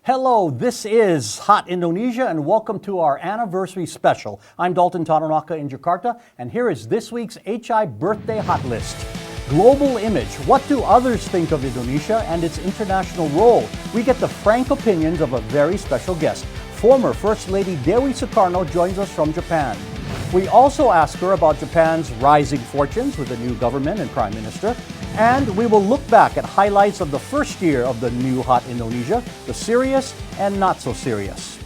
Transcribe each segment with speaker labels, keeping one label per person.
Speaker 1: Hello, this is Hot Indonesia and welcome to our anniversary special. I'm Dalton Taranaka in Jakarta and here is this week's H-I Birthday Hot List. Global image. What do others think of Indonesia and its international role? We get the frank opinions of a very special guest. Former First Lady Dewi Sukarno joins us from Japan. We also ask her about Japan's rising fortunes with the new government and prime minister. And we will look back at highlights of the first year of the new Hot Indonesia, the serious and not so serious.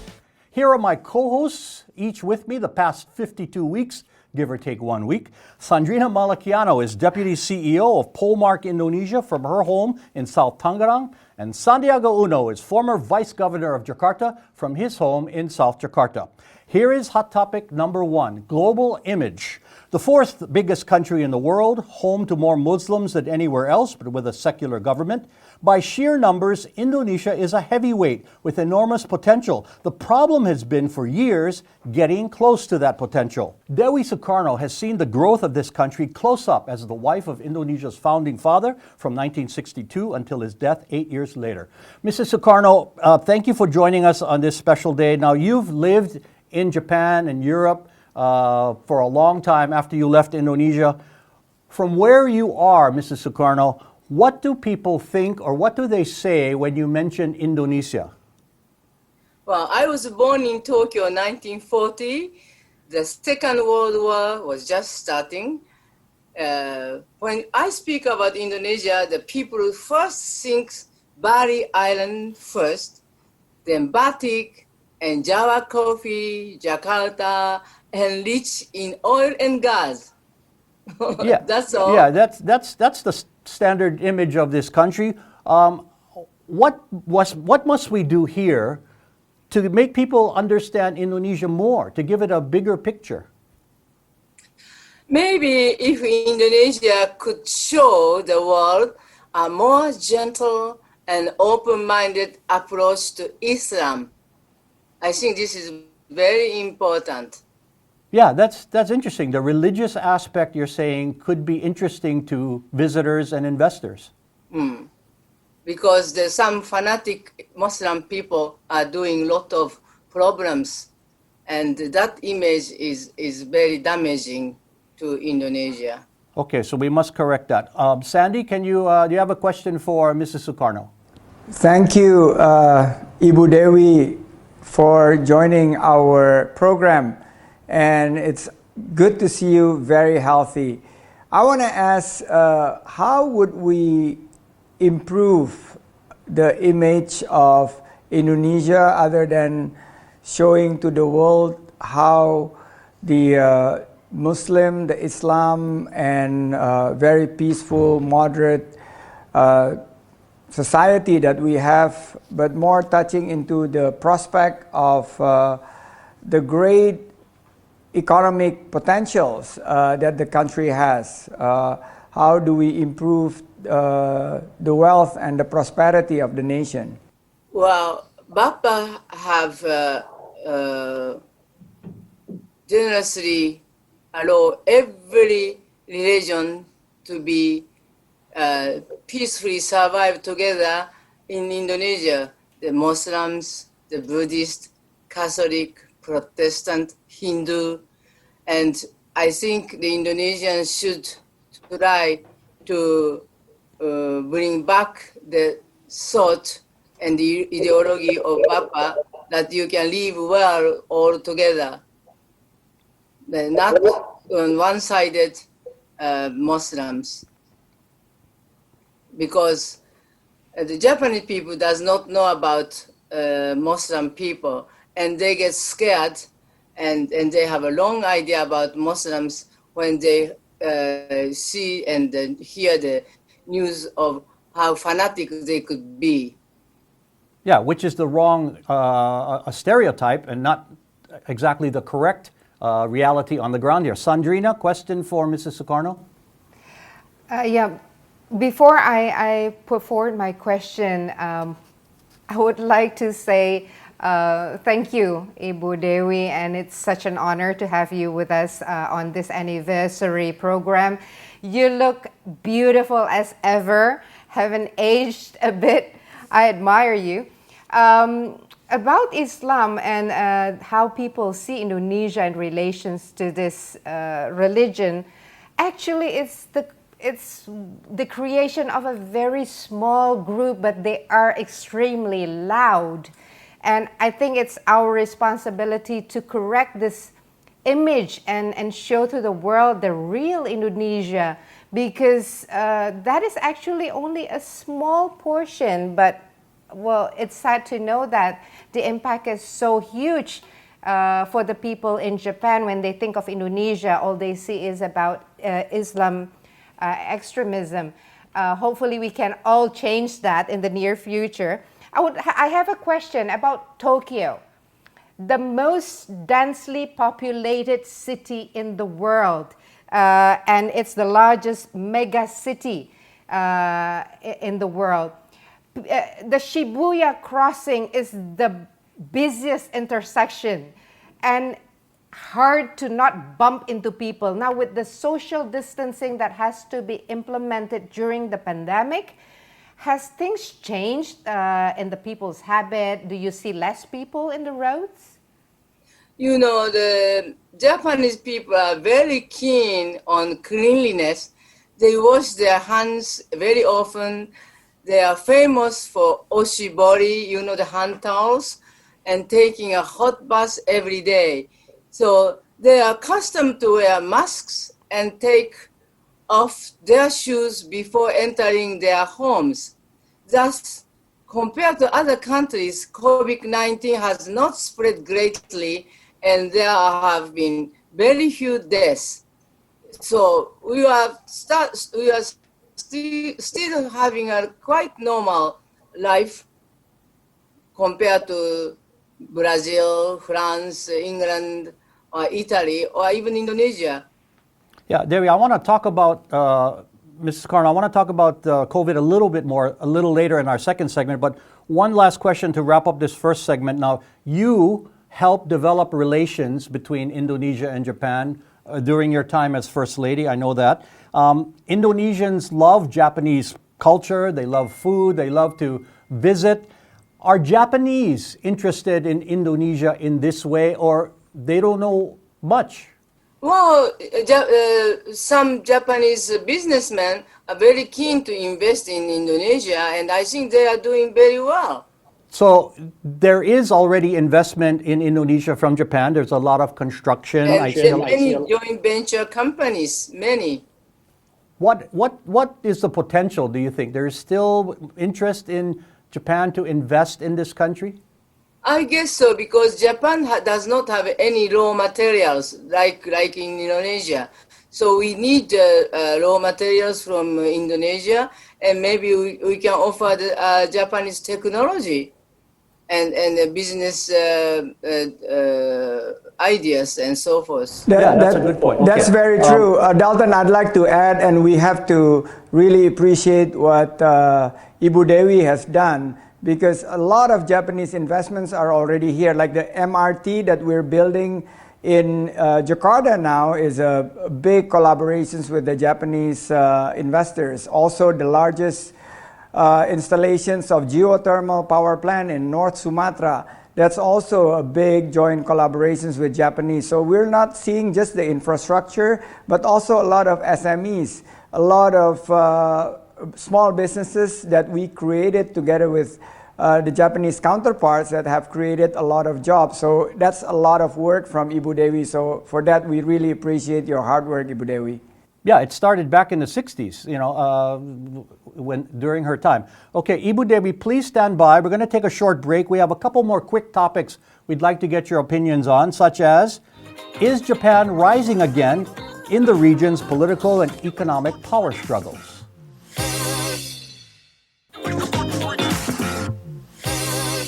Speaker 1: Here are my co-hosts, each with me the past 52 weeks, give or take 1 week. Sandrina Malakiano is Deputy CEO of Polmark Indonesia from her home in South Tangerang. And Sandiaga Uno is former Vice Governor of Jakarta from his home in South Jakarta. Here is hot topic number 1, global image. The fourth biggest country in the world, home to more Muslims than anywhere else, but with a secular government. By sheer numbers, Indonesia is a heavyweight with enormous potential. The problem has been for years getting close to that potential. Dewi Sukarno has seen the growth of this country close up as the wife of Indonesia's founding father from 1962 until his death 8 years later. Mrs. Sukarno, thank you for joining us on this special day. Now, you've lived in Japan and Europe for a long time after you left Indonesia. From where you are, Mrs. Sukarno, what do people think or what do they say when you mention Indonesia?
Speaker 2: Well, I was born in Tokyo in 1940. The Second World War was just starting. When I speak about Indonesia, the people first think Bali Island first, then Batik and Java coffee, Jakarta, and rich in oil and gas.
Speaker 1: Yeah,
Speaker 2: that's all.
Speaker 1: Yeah, that's the standard image of this country. What must we do here to make people understand Indonesia more, to give it a bigger picture?
Speaker 2: Maybe if Indonesia could show the world a more gentle and open-minded approach to Islam, I think this is very important.
Speaker 1: Yeah, that's interesting. The religious aspect you're saying could be interesting to visitors and investors.
Speaker 2: Because there's some fanatic Muslim people are doing a lot of problems, and that image is very damaging to Indonesia.
Speaker 1: Okay, so we must correct that. Sandy, do you have a question for Mrs. Sukarno?
Speaker 3: Thank you, Ibu Dewi, for joining our program. And it's good to see you very healthy. I want to ask, how would we improve the image of Indonesia other than showing to the world how the Muslim, the Islam, and very peaceful, moderate society that we have, but more touching into the prospect of the great economic potentials that the country has. How do we improve the wealth and the prosperity of the nation?
Speaker 2: Well, Bapa have generously allow every religion to be peacefully survive together in Indonesia. The Muslims, the Buddhist, Catholic, Protestant, Hindu, and I think the Indonesians should try to bring back the thought and the ideology of Papa that you can live well all together, not on one-sided Muslims, because the Japanese people does not know about Muslim people, and they get scared, and they have a long idea about Muslims when they see and hear the news of how fanatic they could be.
Speaker 1: Yeah, which is the wrong a stereotype and not exactly the correct reality on the ground here. Sandrina, question for Mrs. Sukarno?
Speaker 4: Yeah, before I put forward my question, I would like to say thank you, Ibu Dewi, and it's such an honor to have you with us on this anniversary program. You look beautiful as ever, haven't aged a bit. I admire you. About Islam and how people see Indonesia in relations to this religion, actually it's the creation of a very small group, but they are extremely loud. And I think it's our responsibility to correct this image and show to the world the real Indonesia, because that is actually only a small portion, but well, it's sad to know that the impact is so huge for the people in Japan. When they think of Indonesia, all they see is about Islam extremism. Hopefully we can all change that in the near future. I have a question about Tokyo, the most densely populated city in the world, and it's the largest mega city in the world. The Shibuya crossing is the busiest intersection and hard to not bump into people. Now, with the social distancing that has to be implemented during the pandemic, has things changed in the people's habit? Do you see less people in the roads?
Speaker 2: You know, the Japanese people are very keen on cleanliness. They wash their hands very often. They are famous for oshibori, you know, the hand towels, and taking a hot bath every day. So they are accustomed to wear masks and take off their shoes before entering their homes. Thus, compared to other countries, COVID-19 has not spread greatly, and there have been very few deaths. So we are still having a quite normal life compared to Brazil, France, England, or Italy, or even Indonesia.
Speaker 1: Yeah, Dewi, I want to talk about, Mrs. Sukarno, I want to talk about COVID a little bit more, a little later in our second segment, but one last question to wrap up this first segment. Now, you helped develop relations between Indonesia and Japan during your time as First Lady, I know that. Indonesians love Japanese culture, they love food, they love to visit. Are Japanese interested in Indonesia in this way, or they don't know much?
Speaker 2: Well, some Japanese businessmen are very keen to invest in Indonesia, and I think they are doing very well.
Speaker 1: So there is already investment in Indonesia from Japan. There's a lot of construction.
Speaker 2: And many joint venture companies, many.
Speaker 1: What is the potential, do you think? There is still interest in Japan to invest in this country?
Speaker 2: I guess so, because Japan does not have any raw materials like in Indonesia. So we need raw materials from Indonesia, and maybe we can offer the Japanese technology and business ideas and so forth.
Speaker 1: That's a good point.
Speaker 3: That's
Speaker 1: Okay.
Speaker 3: very true. Dalton, I'd like to add, and we have to really appreciate what Ibu Dewi has done, because a lot of Japanese investments are already here. Like the MRT that we're building in Jakarta now is a big collaborations with the Japanese investors. Also, the largest installations of geothermal power plant in North Sumatra. That's also a big joint collaborations with Japanese. So we're not seeing just the infrastructure, but also a lot of SMEs, a lot of small businesses that we created together with the Japanese counterparts that have created a lot of jobs. So that's a lot of work from Ibu Dewi. So for that, we really appreciate your hard work, Ibu Dewi.
Speaker 1: Yeah, it started back in the 60s, during her time. Okay, Ibu Dewi, please stand by. We're going to take a short break. We have a couple more quick topics we'd like to get your opinions on, such as, is Japan rising again in the region's political and economic power struggles?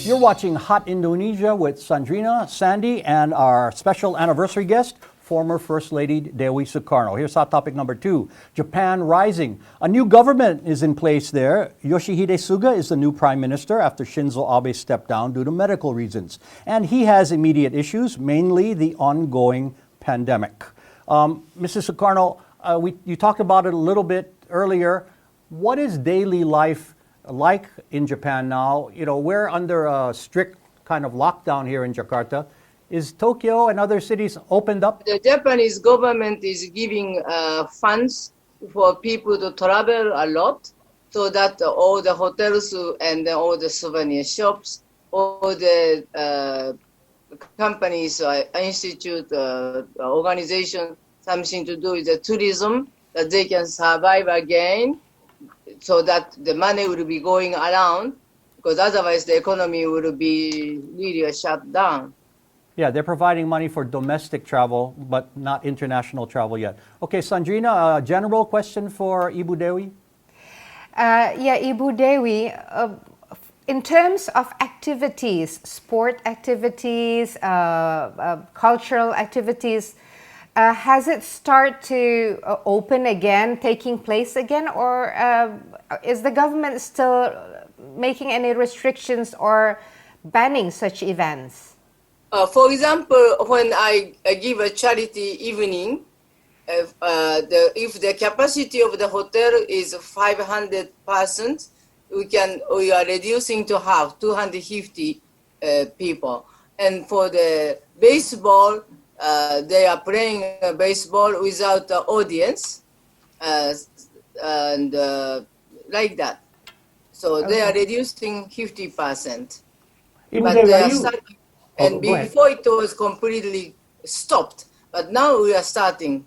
Speaker 1: You're watching Hot Indonesia with Sandrina, Sandy, and our special anniversary guest, former First Lady Dewi Sukarno. Here's hot topic number 2, Japan rising. A new government is in place there. Yoshihide Suga is the new prime minister after Shinzo Abe stepped down due to medical reasons. And he has immediate issues, mainly the ongoing pandemic. Mrs. Sukarno, you talked about it a little bit earlier. What is daily life like in Japan now, we're under a strict kind of lockdown here in Jakarta. Is Tokyo and other cities opened up?
Speaker 2: The Japanese government is giving funds for people to travel a lot, so that all the hotels and all the souvenir shops, all the companies, institute, organization, something to do with the tourism, that they can survive again, so that the money will be going around, because otherwise the economy will be really shut down.
Speaker 1: Yeah, they're providing money for domestic travel, but not international travel yet. Okay, Sandrina, a general question for Ibu Dewi?
Speaker 4: Yeah, Ibu Dewi, in terms of activities, sport activities, cultural activities, has it started to open again, taking place again, or is the government still making any restrictions or banning such events?
Speaker 2: For example, when I give a charity evening, if the capacity of the hotel is 500 persons, we are reducing to half, 250 people. And for the baseball, they are playing baseball without the audience, and like that. So they are reducing 50%. But they are starting, and before it was completely stopped. But now we are starting.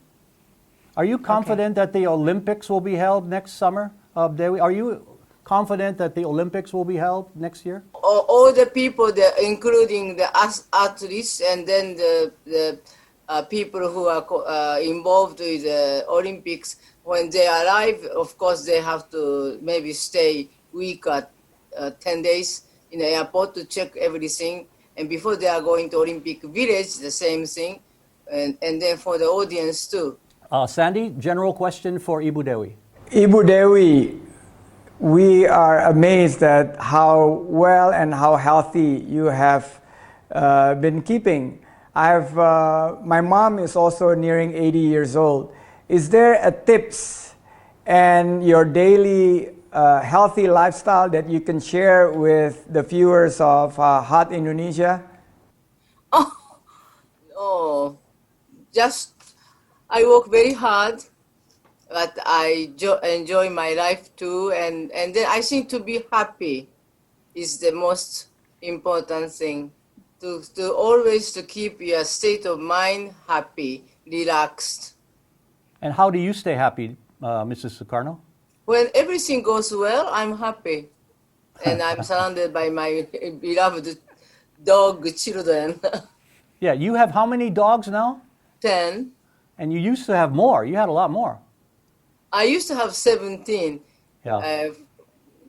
Speaker 1: Are you confident that the Olympics will be held next summer, Dewi? Are you confident that the Olympics will be held next year?
Speaker 2: All the people, including the athletes, and then the people who are involved with the Olympics, when they arrive, of course, they have to maybe stay week or 10 days in the airport to check everything. And before they are going to Olympic Village, the same thing. And then for the audience too.
Speaker 1: Sandy, general question for Ibu Dewi.
Speaker 3: Ibu Dewi, we are amazed at how well and how healthy you have been keeping. My mom is also nearing 80 years old. Is there a tips and your daily healthy lifestyle that you can share with the viewers of Hot Indonesia?
Speaker 2: Just I work very hard, but I enjoy my life too, and then I think to be happy is the most important thing. To always to keep your state of mind happy, relaxed.
Speaker 1: And how do you stay happy, Mrs. Sukarno?
Speaker 2: When everything goes well, I'm happy, and I'm surrounded by my beloved dog children.
Speaker 1: Yeah, you have how many dogs now?
Speaker 2: 10.
Speaker 1: And you used to have more. You had a lot more.
Speaker 2: I used to have 17.
Speaker 1: Yeah.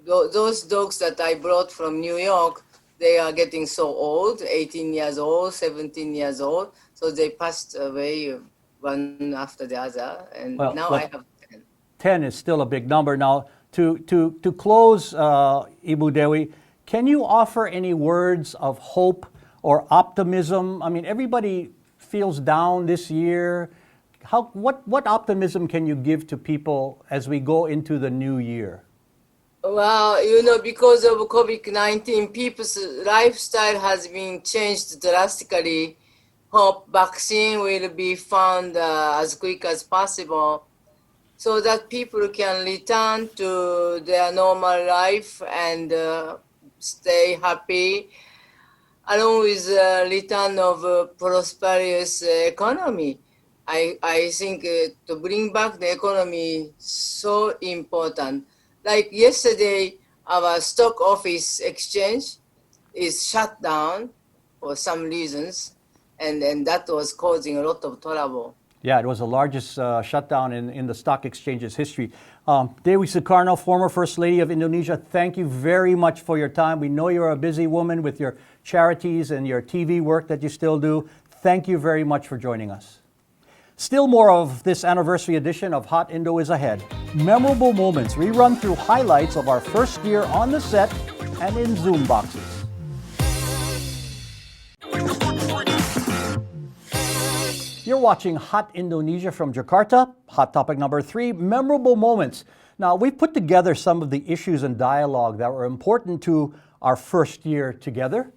Speaker 2: Those dogs that I brought from New York, they are getting so old, 18 years old, 17 years old. So they passed away one after the other. And now I have 10.
Speaker 1: 10 is still a big number. Now, to close, Ibu Dewi, can you offer any words of hope or optimism? I mean, everybody feels down this year. What optimism can you give to people as we go into the new year?
Speaker 2: Well, because of COVID-19, people's lifestyle has been changed drastically. Hope vaccine will be found as quick as possible so that people can return to their normal life and stay happy, along with the return of a prosperous economy. I think to bring back the economy so important. Like yesterday, our stock office exchange is shut down for some reasons, and that was causing a lot of trouble.
Speaker 1: Yeah, it was the largest shutdown in the stock exchange's history. Dewi Sukarno, former First Lady of Indonesia, thank you very much for your time. We know you're a busy woman with your charities and your TV work that you still do. Thank you very much for joining us. Still more of this anniversary edition of Hot Indo is ahead. Memorable moments. We run through highlights of our first year on the set and in Zoom boxes. You're watching Hot Indonesia from Jakarta. Hot topic number 3, memorable moments. Now, we've put together some of the issues and dialogue that were important to our first year together.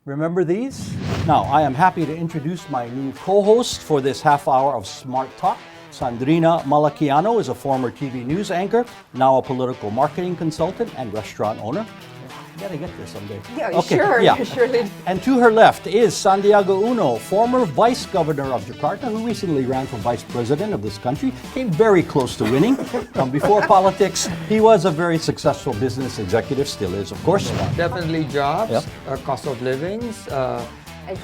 Speaker 1: Remember these? Now, I am happy to introduce my new co-host for this half hour of Smart Talk. Sandrina Malakiano is a former TV news anchor, now a political marketing consultant and restaurant owner. You gotta get this someday.
Speaker 4: Yeah, sure,
Speaker 1: yeah.
Speaker 4: surely.
Speaker 1: And to her left is Santiago Uno, former vice governor of Jakarta, who recently ran for vice president of this country, came very close to winning. Before politics, he was a very successful business executive, still is, of course.
Speaker 3: Definitely jobs,
Speaker 1: Yep.
Speaker 3: cost of livings.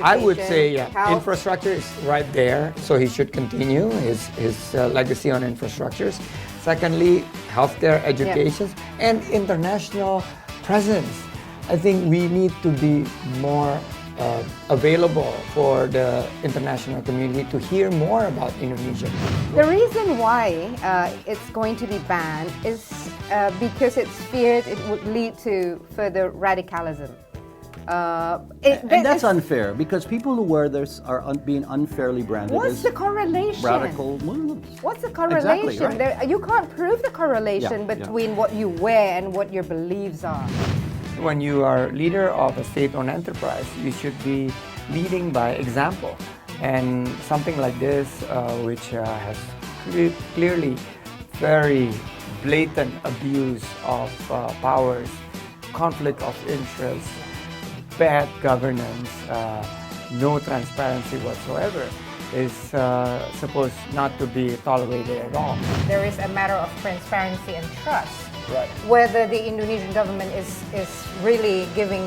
Speaker 3: I would say
Speaker 4: health.
Speaker 3: infrastructure is right there, so he should continue his legacy on infrastructures. Secondly, healthcare, education, and international presence. I think we need to be more available for the international community to hear more about Indonesia.
Speaker 4: The reason why it's going to be banned is because it's feared it would lead to further radicalism.
Speaker 1: And that's unfair because people who wear this are being unfairly branded
Speaker 4: What's
Speaker 1: as
Speaker 4: the correlation?
Speaker 1: radical Muslims.
Speaker 4: What's the correlation?
Speaker 1: Exactly, right.
Speaker 4: You can't prove the correlation
Speaker 1: Yeah,
Speaker 4: between what you wear and what your beliefs are.
Speaker 3: When you are leader of a state-owned enterprise, you should be leading by example. And something like this, which has clearly very blatant abuse of powers, conflict of interest, bad governance, no transparency whatsoever, is supposed not to be tolerated at all.
Speaker 4: There is a matter of transparency and trust.
Speaker 3: Right.
Speaker 4: Whether the Indonesian government is really giving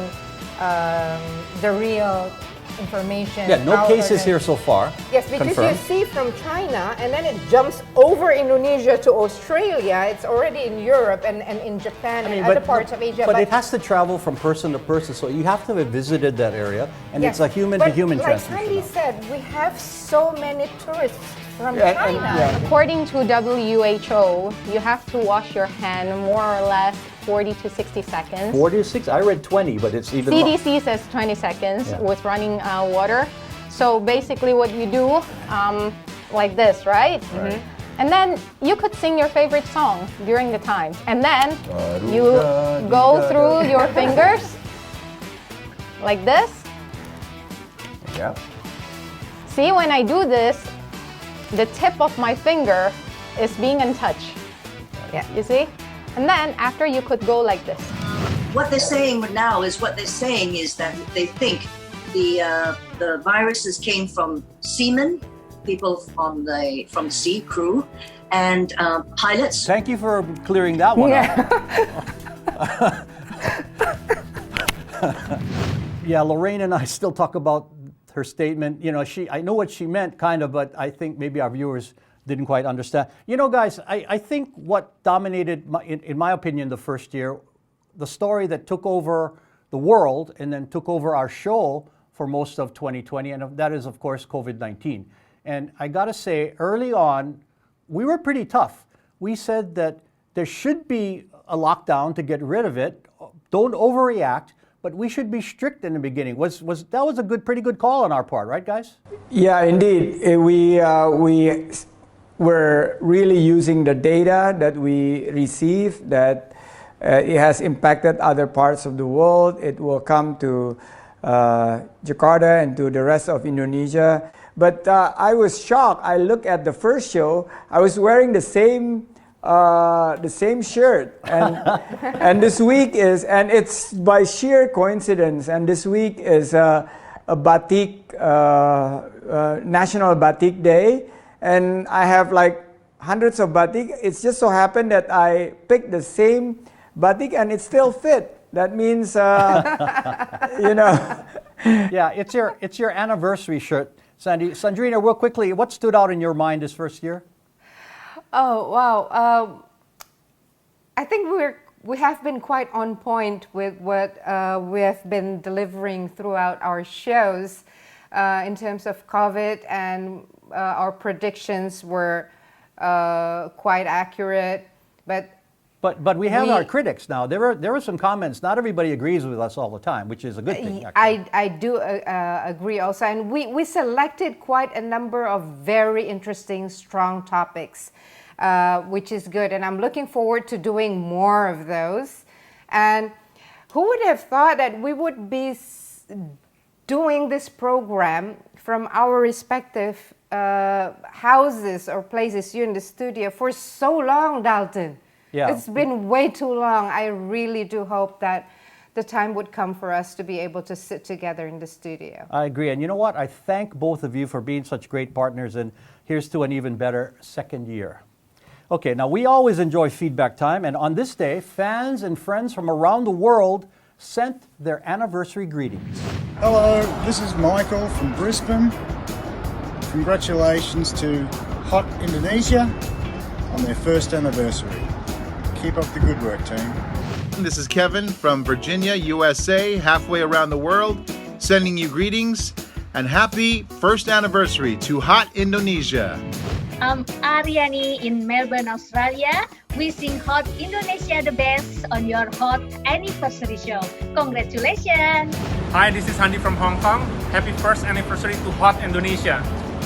Speaker 4: the real information.
Speaker 1: Yeah, no
Speaker 4: out
Speaker 1: cases
Speaker 4: there.
Speaker 1: here so far.
Speaker 4: Yes, because
Speaker 1: confirmed.
Speaker 4: you see from China and then it jumps over Indonesia to Australia. It's already in Europe and in Japan and other parts of Asia.
Speaker 1: But it has to travel from person to person, so you have to have visited that area, and it's a human-to-human
Speaker 4: Like
Speaker 1: transmission.
Speaker 4: Sandy said, we have so many tourists from
Speaker 3: Yeah,
Speaker 4: China.
Speaker 3: and-
Speaker 5: According to WHO, you have to wash your hand more or less 40 to 60 seconds.
Speaker 1: 46? I read 20, but it's even
Speaker 5: CDC says 20 seconds
Speaker 1: Yeah.
Speaker 5: with running water. So basically what you do, like this, right?
Speaker 1: Right.
Speaker 5: And then you could sing your favorite song during the time. And then you go through your fingers like this.
Speaker 1: Yeah.
Speaker 5: See, when I do this, the tip of my finger is being in touch.
Speaker 4: Yeah.
Speaker 5: You see? And then after you could go like this.
Speaker 6: What they're saying now is that they think the viruses came from seamen, people from the sea crew, and pilots.
Speaker 1: Thank you for clearing that one up. Yeah, Lorraine and I still talk about her statement. You know, I know what she meant, kind of, but I think maybe our viewers didn't quite understand. You know, guys, I think what dominated, in my opinion, the first year, the story that took over the world and then took over our show for most of 2020, and that is, of course, COVID-19. And I gotta say, early on, we were pretty tough. We said that there should be a lockdown to get rid of it. Don't overreact, but we should be strict in the beginning. That was a pretty good call on our part, right, guys?
Speaker 3: Yeah, indeed. We were really using the data that we receive, that it has impacted other parts of the world. It will come to Jakarta and to the rest of Indonesia. But I was shocked. I looked at the first show. I was wearing the same shirt, and this week and it's by sheer coincidence. And this week is a batik National Batik Day. And I have like hundreds of batik. It's just so happened that I picked the same batik and it still fit. That means, you know.
Speaker 1: Yeah, it's your anniversary shirt, Sandy. Sandrina, real quickly, what stood out in your mind this first year?
Speaker 4: Oh wow! I think we have been quite on point with what we have been delivering throughout our shows in terms of COVID, and our predictions were quite accurate.
Speaker 1: But we have our critics now. There were some comments. Not everybody agrees with us all the time, which is a good thing. Actually.
Speaker 4: I do agree also, and we selected quite a number of very interesting, strong topics. which is good. And I'm looking forward to doing more of those. And who would have thought that we would be doing this program from our respective houses or places here in the studio for so long, Dalton?
Speaker 1: Yeah.
Speaker 4: It's been way too long. I really do hope that the time would come for us to be able to sit together in the studio.
Speaker 1: I agree. And you know what? I thank both of you for being such great partners, and here's to an even better second year. Okay, now we always enjoy feedback time, and on this day, fans and friends from around the world sent their anniversary greetings.
Speaker 7: Hello, this is Michael from Brisbane. Congratulations to Hot Indonesia on their first anniversary. Keep up the good work, team.
Speaker 8: This is Kevin from Virginia, USA, halfway around the world, sending you greetings and happy first anniversary to Hot Indonesia.
Speaker 9: I'm Aryani in Melbourne, Australia, wishing Hot Indonesia the best on your hot anniversary show. Congratulations!
Speaker 10: Hi, this is Handy from Hong Kong. Happy first anniversary to Hot Indonesia.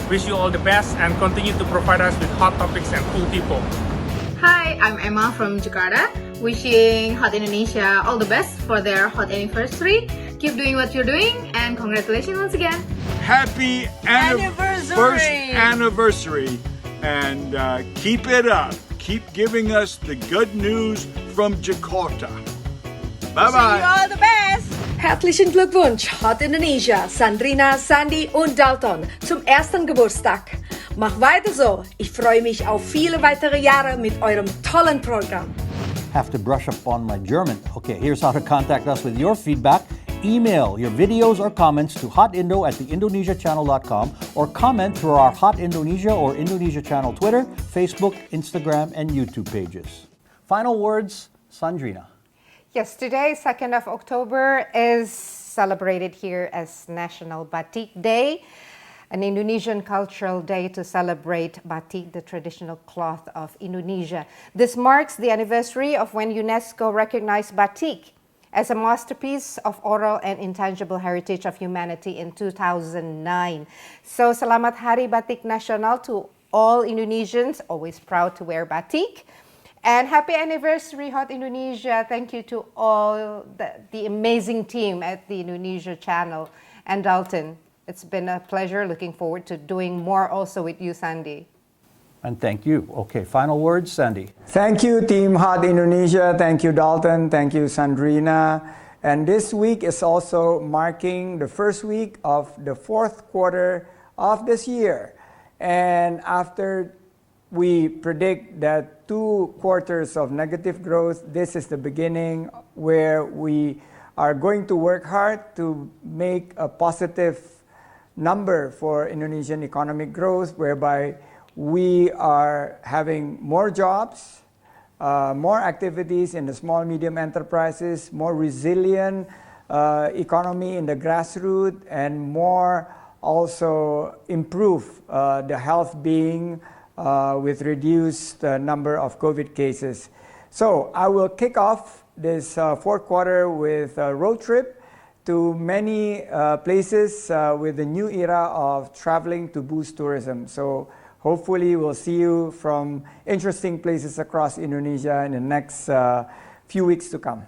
Speaker 10: Wish you all the best and continue to provide us with hot topics and cool people.
Speaker 11: Hi, I'm Emma from Jakarta, wishing Hot Indonesia all the best for their hot anniversary. Keep doing what you're doing, and congratulations once again.
Speaker 12: Happy first anniversary, and keep it up. Keep giving us the good news from Jakarta. Bye-bye.
Speaker 11: See you all the best.
Speaker 13: Herzlichen Glückwunsch, Hot Indonesia, Sandrina, Sandy und Dalton zum ersten Geburtstag. Mach weiter so. Ich freue mich auf viele weitere Jahre mit eurem tollen Programm.
Speaker 1: Have to brush up on my German. Okay, here's how to contact us with your feedback. Email your videos or comments to hotindo@theindonesiachannel.com or comment through our Hot Indonesia or Indonesia Channel Twitter, Facebook, Instagram, and YouTube pages. Final words, Sandrina.
Speaker 4: Yes, today, 2nd of October, is celebrated here as National Batik Day, an Indonesian cultural day to celebrate batik, the traditional cloth of Indonesia. This marks the anniversary of when UNESCO recognized batik as a masterpiece of oral and intangible heritage of humanity in 2009. So, Selamat Hari Batik Nasional to all Indonesians, always proud to wear batik. And happy anniversary, Hot Indonesia. Thank you to all the amazing team at the Indonesia channel. And Dalton, it's been a pleasure. Looking forward to doing more also with you, Sandy.
Speaker 1: And thank you. Okay, final words, Sandy.
Speaker 3: Thank you, Team Hot Indonesia. Thank you, Dalton. Thank you, Sandrina. And this week is also marking the first week of the fourth quarter of this year. And after we predict that 2 quarters of negative growth, this is the beginning where we are going to work hard to make a positive number for Indonesian economic growth, whereby we are having more jobs, more activities in the small, medium enterprises, more resilient economy in the grassroots, and more also improve the health being with reduced number of COVID cases. So I will kick off this fourth quarter with a road trip to many places with the new era of traveling to boost tourism. So hopefully we'll see you from interesting places across Indonesia in the next few weeks to come.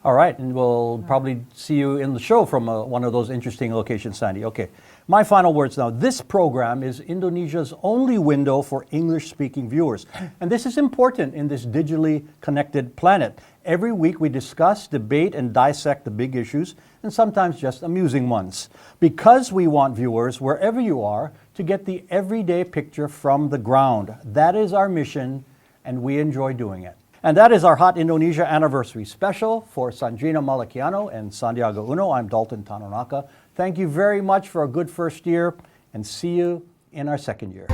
Speaker 1: All right, and we'll probably see you in the show from one of those interesting locations, Sandy. Okay, my final words now. This program is Indonesia's only window for English-speaking viewers. And this is important in this digitally connected planet. Every week we discuss, debate, and dissect the big issues, and sometimes just amusing ones. Because we want viewers, wherever you are, to get the everyday picture from the ground. That is our mission, and we enjoy doing it. And that is our Hot Indonesia Anniversary Special. For Sandrina Malakiano and Santiago Uno, I'm Dalton Tanonaka. Thank you very much for a good first year, and see you in our second year.